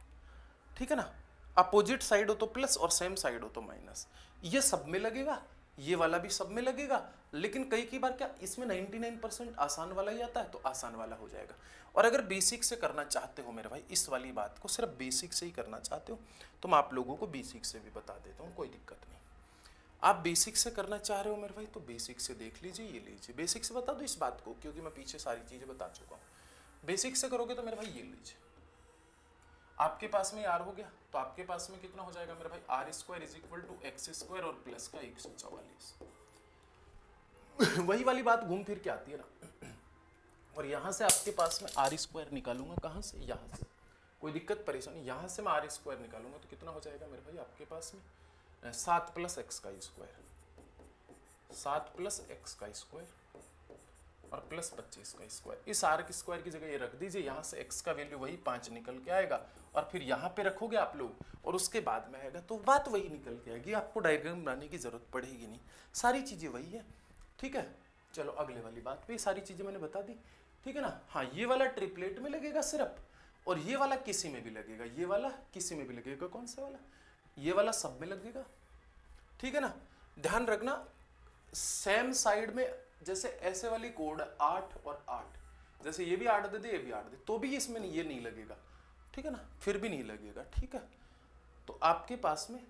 ठीक है ना। अपोजिट साइड हो तो प्लस और सेम साइड हो तो माइनस, ये सब में लगेगा, ये वाला भी सब में लगेगा, लेकिन कई बार क्या इसमें 99% आसान वाला ही आता है, तो आसान वाला हो जाएगा। और अगर बेसिक से करना चाहते हो मेरे भाई, इस वाली बात को सिर्फ बेसिक से ही करना चाहते हो, तो मैं आप लोगों को बेसिक से भी बता देता हूँ, कोई दिक्कत नहीं। आप बेसिक से करना चाह रहे हो मेरे भाई, तो बेसिक से देख लीजिए, ये लीजिए, बेसिक से बता दो इस बात को, क्योंकि मैं पीछे सारी चीज़ें बता चुका हूँ। बेसिक से करोगे तो मेरे भाई ये लीजिए, आपके पास में आर हो गया, तो आपके पास में कितना हो जाएगा मेरे भाई, R square is equal to X square और प्लस का 144। वही वाली बात घूम फिर के आती है ना। और यहां से आपके पास में आर स्क्वायर निकालूंगा, कहां से, यहां से, कोई दिक्कत परेशानी, यहां से मैं आर स्क्वायर निकालूंगा तो कितना हो जाएगा मेरे भाई आपके पास में, 7 प्लस एक्स का स्क्वायर, 7 प्लस एक्स का स्क्वायर और प्लस 25 का स्क्वायर। इस आर के स्क्वायर की जगह ये रख दीजिए, यहाँ से x का वैल्यू वही 5 निकल के आएगा, और फिर यहाँ पे रखोगे आप लोग, और उसके बाद में आएगा तो बात वही निकल के आएगी, आपको डायग्राम बनाने की जरूरत पड़ेगी नहीं, सारी चीज़ें वही है, ठीक है। चलो अगले वाली बात पे, सारी चीज़ें मैंने बता दी, ठीक है ना। हाँ, ये वाला ट्रिपलेट में लगेगा सिर्फ, और ये वाला किसी में भी लगेगा, ये वाला किसी में भी लगेगा, कौन सा वाला, ये वाला सब में लगेगा, ठीक है ना। ध्यान रखना, सेम साइड में जैसे ऐसे वाली कोड 8 और 8, जैसे ये भी 8 दे दे ये भी 8 दे तो भी इसमें ये नहीं लगेगा, ठीक है ना, फिर भी नहीं लगेगा, ठीक है। तो आपके पास में,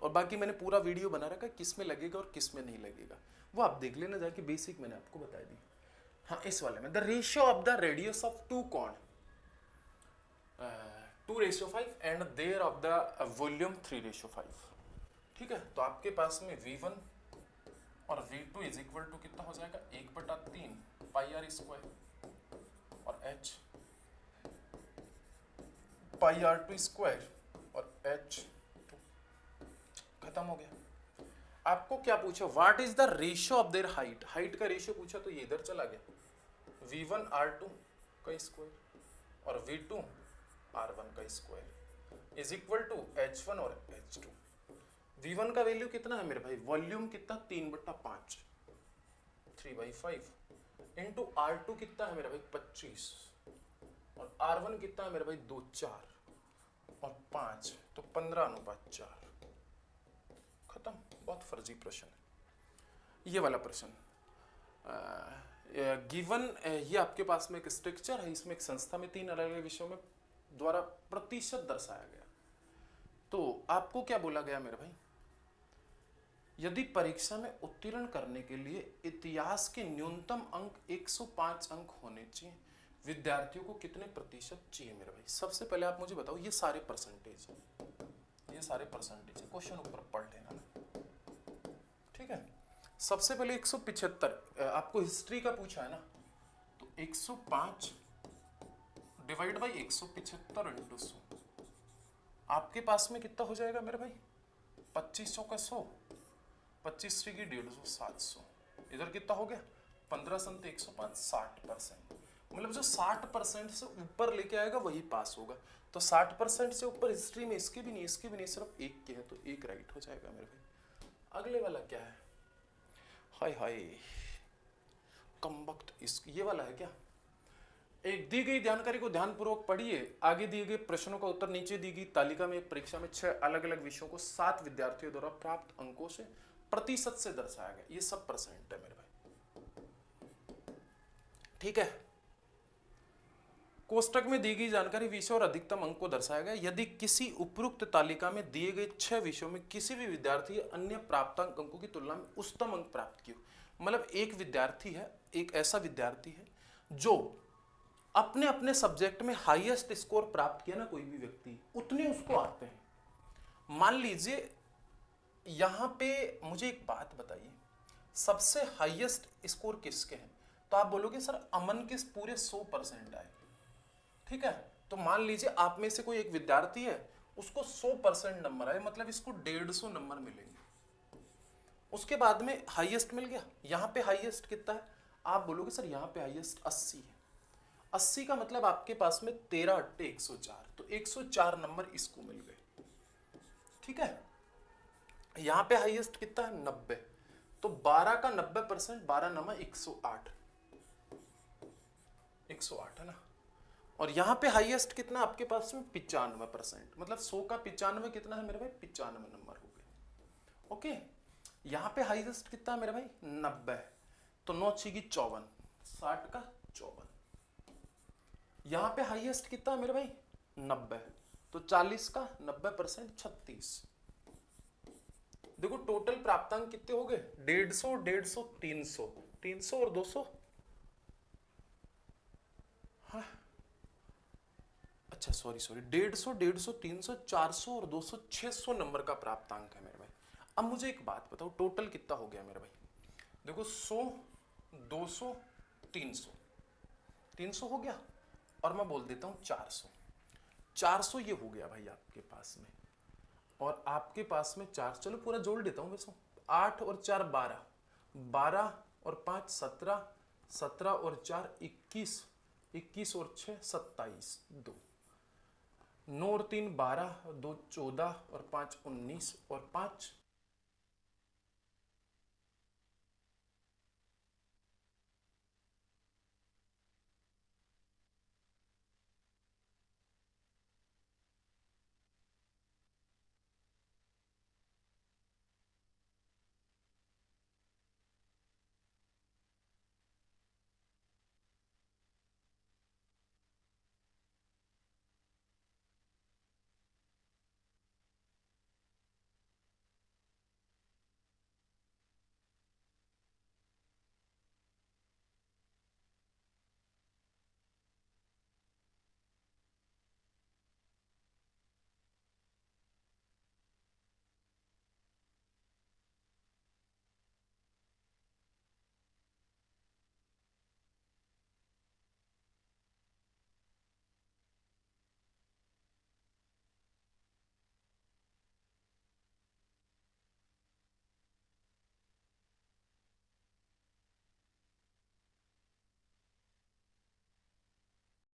और बाकी मैंने पूरा वीडियो बना रखा है किस में लगेगा और किस में नहीं लगेगा, वो आप देख लेना जाके, बेसिक मैंने आपको बता दी। हाँ, इस वाले में the ratio of the radius of two cone 2:5 and their of the volume 3:5, ठीक है। तो आपके पास में V1 और V2 इज इक्वल टू कितना हो जाएगा 1/3 पाई आर स्क्वायर और H पाई R2 स्क्वायर और H2, खत्म हो गया। आपको क्या पूछा, what is the ratio of their height, height का रेशियो पूछा तो ये इधर चला गया, V1 R2 का स्क्वायर और V2 R1 का square is equal to H1 और H2। V1 का वैल्यू कितना है मेरे भाई, वॉल्यूम कितना 3/5 3/5 इंटू R2 कितना है मेरा भाई 25 और R1 कितना है मेरा भाई 2 4 और 5 तो 15:4, खत्म। बहुत फर्जी प्रश्न है ये वाला प्रश्न। गिवन ये आपके पास में एक स्ट्रक्चर है, इसमें एक संस्था में 3 अलग अलग विषयों में द्वारा प्रतिशत दर्शाया गया। तो आपको क्या बोला गया मेरे भाई, यदि परीक्षा में उत्तीर्ण करने के लिए इतिहास के न्यूनतम अंक 105 अंक होने चाहिए, विद्यार्थियों को कितने प्रतिशत चाहिए मेरे भाई। सबसे पहले आप मुझे बताओ, ये सारे परसेंटेज है, ये सारे परसेंटेज है, क्वेश्चन ऊपर पढ़ लेना ना, ठीक है। सबसे पहले 175, आपको हिस्ट्री का पूछा है ना, तो 105 डिवाइड बाई 175 इंटू 100, आपके पास में कितना हो जाएगा मेरे भाई 2500 का 100, 25 की 150 700, इधर कितना हो गया 15 संत 105 60%, मतलब जो 60% से ऊपर लेके आएगा वही पास होगा। तो 60% से ऊपर हिस्ट्री में इसके भी नहीं इसके भी नहीं, सिर्फ एक के है तो एक राइट हो जाएगा मेरे भाई। अगले वाला क्या है, हाय हाय कमबख्त, इस ये वाला है क्या, एक दी गई जानकारी को ध्यानपूर्वक पढ़िए, आगे दिए गए प्रश्नों का उत्तर नीचे दी गई तालिका में परीक्षा में 6 अलग अलग विषयों को 7 विद्यार्थियों द्वारा प्राप्त अंकों से प्रतिशत से दर्शाया गया, ये सब परसेंट है मेरे भाई, ठीक है। कोष्टक में दी गई जानकारी विषय और अधिकतम अंक को दर्शाया गया, यदि किसी उपरोक्त तालिका में दिए गए 6 विषयों में किसी भी विद्यार्थी अन्य प्राप्तांक अंकों की तुलना में उच्चतम अंक प्राप्त किए, मतलब एक विद्यार्थी है, एक ऐसा विद्यार्थी है जो अपने अपने सब्जेक्ट में हाईएस्ट स्कोर प्राप्त किया ना, कोई भी व्यक्ति उतने उसको आते हैं। मान लीजिए यहां पे मुझे एक बात बताइए, सबसे हाईएस्ट स्कोर किसके हैं, तो आप बोलोगे सर अमन के पूरे 100% आए, ठीक है। तो मान लीजिए आप में से कोई एक विद्यार्थी है, उसको 100% नंबर आए, मतलब इसको 150 नंबर मिलेंगे। उसके बाद में हाईएस्ट मिल गया, यहां पे हाईएस्ट कितना है, आप बोलोगे सर यहां पे हाईएस्ट 80 है, 80 का मतलब आपके पास में 13 8 104, तो 104 नंबर इसको मिल गए, ठीक है। यहां पे हाईएस्ट कितना है 90, तो 12 का 90%, 12 नमा 108, 108 है ना। और यहां पे हाईएस्ट कितना आपके पास में 95%, मतलब 100 का 95 कितना है मेरे भाई 95 नंबर हो गए, ओके। यहां पे हाईएस्ट कितना है मेरे भाई 90, तो 9 6 54, 60 का 54। यहां पे हाईएस्ट कितना है मेरे भाई 90, तो 40 का 90% 36। देखो टोटल प्राप्तांक कितने हो गए 150 150 300, 300 और 200, हाँ अच्छा सॉरी 150 150 300 400 और 200 600 नंबर का प्राप्तांक है मेरे भाई। अब मुझे एक बात बताओ, टोटल कितना हो गया मेरे भाई, देखो 100 200 300, 300 हो गया, और मैं बोल देता हूं 400, 400 ये हो गया भाई आपके पास में, और आपके पास में 4, चलो पूरा जोड़ देता हूं वैसे, 8 और 4 12, 12 और 5 17, 17 और 4 21, 21 और 6 27, 2 9 और 3 12, 2 14 और 5 19 और 5